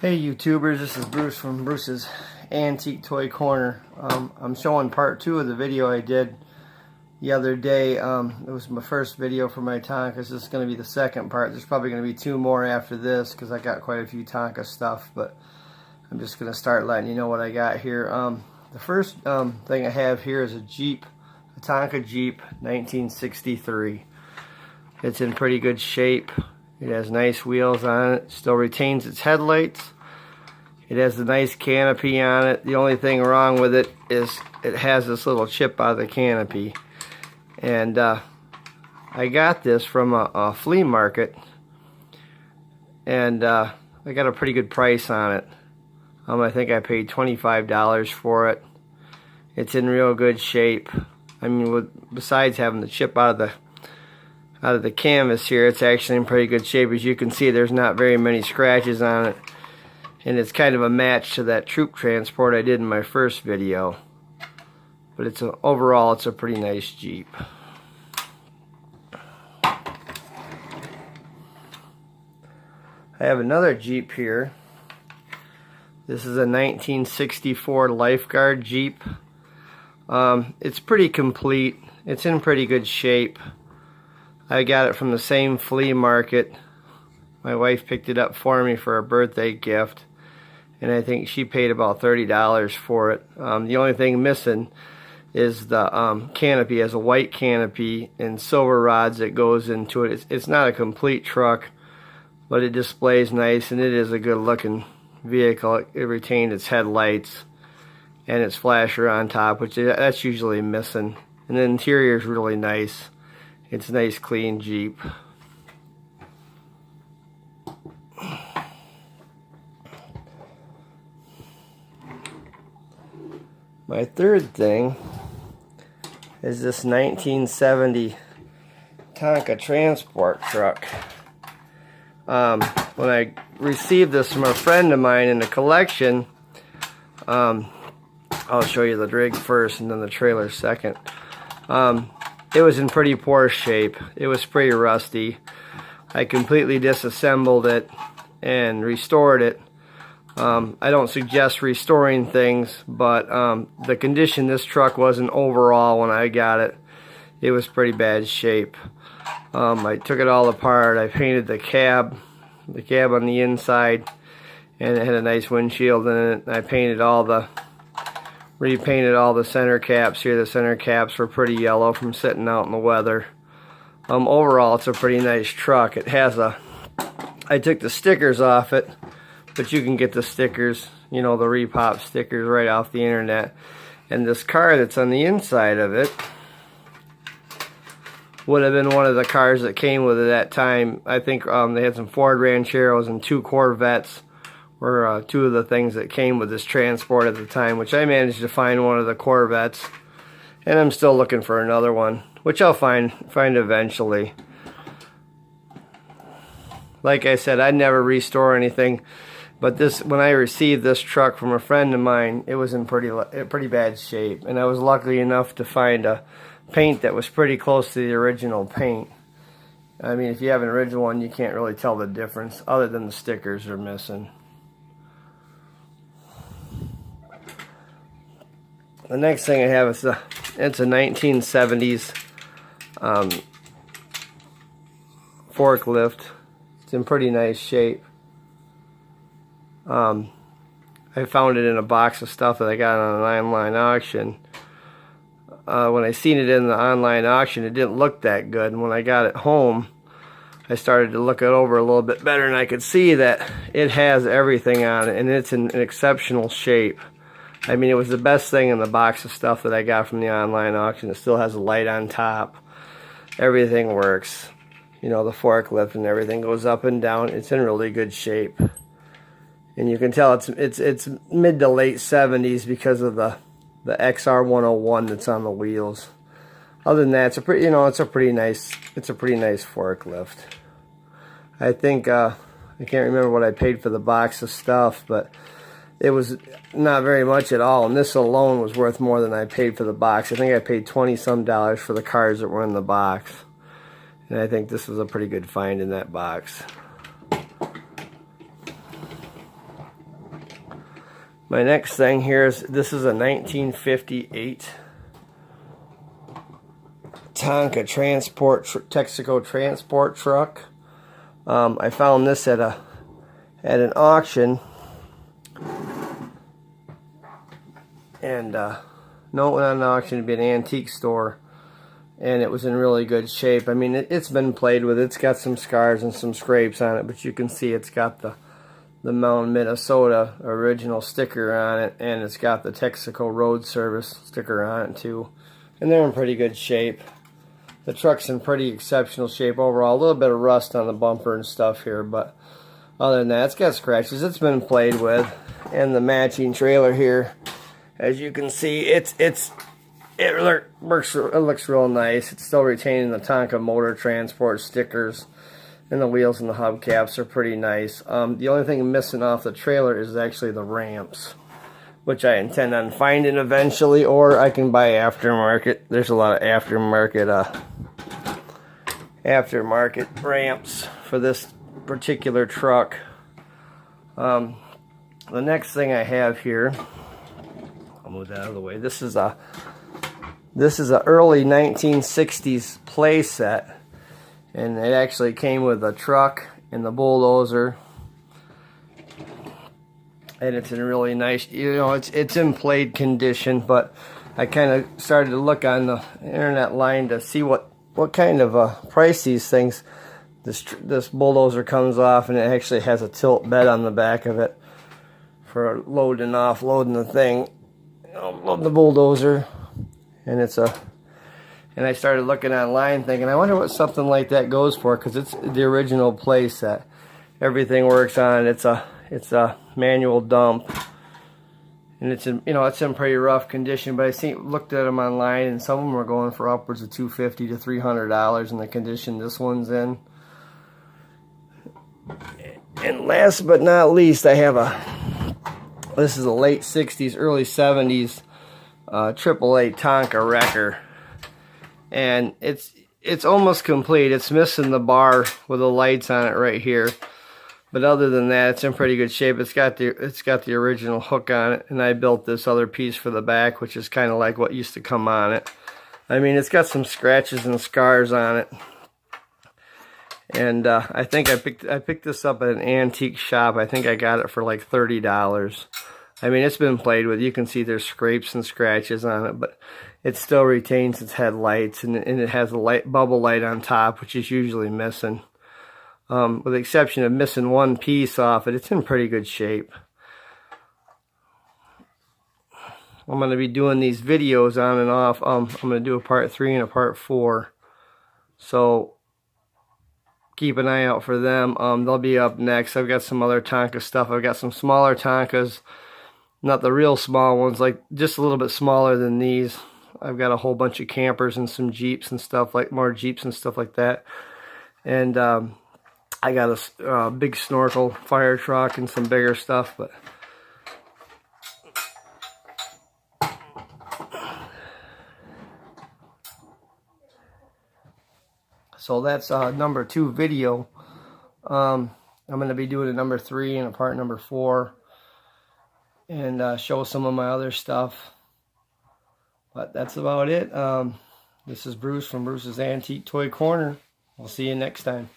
Hey YouTubers, this is Bruce from Bruce's Antique Toy Corner. I'm showing part 2 of the video I did the other day. It was my first video for my Tonkas. This is going to be the second part. There's probably going to be 2 more after this because I got quite a few Tonka stuff, but I'm just going to start letting you know what I got here. The first thing I have here is a Jeep, a Tonka Jeep 1963. It's in pretty good shape. It has nice wheels on it, still retains its headlights. It has a nice canopy on it. The only thing wrong with it is it has this little chip out of the canopy. And I got this from a flea market, and I got a pretty good price on it. I think I paid $25 for it. It's in real good shape. I mean, besides having the chip out of the canvas here, it's actually in pretty good shape. As you can see, there's not very many scratches on it, and it's kind of a match to that troop transport I did in my first video. But overall it's a pretty nice Jeep. I have another Jeep here. This is a 1964 Lifeguard Jeep. It's pretty complete. It's in pretty good shape. I got it from the same flea market. My wife picked it up for me for a birthday gift, and I think she paid about $30 for it. The only thing missing is the canopy. It has a white canopy and silver rods that goes into it. It's not a complete truck, but it displays nice, and it is a good looking vehicle. It retained its headlights and its flasher on top, which that's usually missing. And the interior is really nice. It's a nice clean Jeep. My third thing is this 1970 Tonka transport truck. When I received this from a friend of mine in the collection, I'll show you the rig first and then the trailer second. It was in pretty poor shape. It was pretty rusty. I completely disassembled it and restored it. I don't suggest restoring things, but the condition this truck was in overall when I got it, it was pretty bad shape. I took it all apart. I painted the cab on the inside, and it had a nice windshield in it. I repainted all the center caps here. The center caps were pretty yellow from sitting out in the weather. Overall, it's a pretty nice truck. I took the stickers off it, but you can get the stickers, you know, the repop stickers right off the internet. And this car that's on the inside of it would have been one of the cars that came with it at that time. I think they had some Ford Rancheros and 2 Corvettes were 2 of the things that came with this transport at the time, which I managed to find one of the Corvettes, and I'm still looking for another one, which I'll find eventually. Like I said, I'd never restore anything, but when I received this truck from a friend of mine, it was in pretty bad shape, and I was lucky enough to find a paint that was pretty close to the original paint. I mean, if you have an original one, you can't really tell the difference, other than the stickers are missing. The next thing I have is it's a 1970s forklift. It's in pretty nice shape. I found it in a box of stuff that I got on an online auction. When I seen it in the online auction, it didn't look that good. And when I got it home, I started to look it over a little bit better, and I could see that it has everything on it, and it's in exceptional shape. I mean, it was the best thing in the box of stuff that I got from the online auction. It still has a light on top. Everything works. You know, the forklift and everything goes up and down. It's in really good shape. And you can tell it's mid to late 70s because of the XR101 that's on the wheels. Other than that, it's a pretty nice forklift. I think I can't remember what I paid for the box of stuff, but it was not very much at all, and this alone was worth more than I paid for the box. I think I paid $20-some for the cards that were in the box, and I think this was a pretty good find in that box. My next thing here is, this is a 1958 Tonka Texaco transport truck. I found this at an auction, and no, it went on an auction. It'd be an antique store, and it was in really good shape. I mean, it's been played with. It's got some scars and some scrapes on it, but you can see it's got the Mountain, Minnesota original sticker on it, and it's got the Texaco Road Service sticker on it too, and they're in pretty good shape. The truck's in pretty exceptional shape overall. A little bit of rust on the bumper and stuff here, but other than that, it's got scratches. It's been played with, and the matching trailer here, as you can see, it looks real nice. It's still retaining the Tonka motor transport stickers, and the wheels and the hubcaps are pretty nice. The only thing missing off the trailer is actually the ramps, which I intend on finding eventually, or I can buy aftermarket. There's a lot of aftermarket ramps for this particular truck. The next thing I have here, I'll move that out of the way. This is a early 1960s playset, and it actually came with a truck and the bulldozer, and it's in really nice, it's in played condition. But I kind of started to look on the internet line to see what kind of price these things. This bulldozer comes off, and it actually has a tilt bed on the back of it for loading and offloading the thing, the bulldozer. And and I started looking online thinking, I wonder what something like that goes for, because it's the original playset. Everything works on it. It's a manual dump, and it's in pretty rough condition. But I looked at them online, and some of them were going for upwards of $250 to $300 in the condition this one's in. And last but not least, I have this is a late 60s, early 70s AAA Tonka Wrecker, and it's almost complete. It's missing the bar with the lights on it right here, but other than that, it's in pretty good shape. It's got the original hook on it, and I built this other piece for the back, which is kind of like what used to come on it. I mean, it's got some scratches and scars on it, and I think I picked this up at an antique shop. I think I got it for like $30. I mean, it's been played with. You can see there's scrapes and scratches on it, but it still retains its headlights, and it has a bubble light on top, which is usually missing. With the exception of missing one piece off it, it's in pretty good shape. I'm going to be doing these videos on and off. I'm going to do a part 3 and a part 4. So keep an eye out for them. They'll be up next. I've got some other Tonka stuff. I've got some smaller Tonkas. Not the real small ones, like just a little bit smaller than these. I've got a whole bunch of campers and some Jeeps and stuff, more Jeeps and stuff like that. And I got a big snorkel fire truck and some bigger stuff. But so that's number 2 video. I'm going to be doing a number 3 and a part number 4. And show some of my other stuff. But that's about it. This is Bruce from Bruce's Antique Toy Corner. We'll see you next time.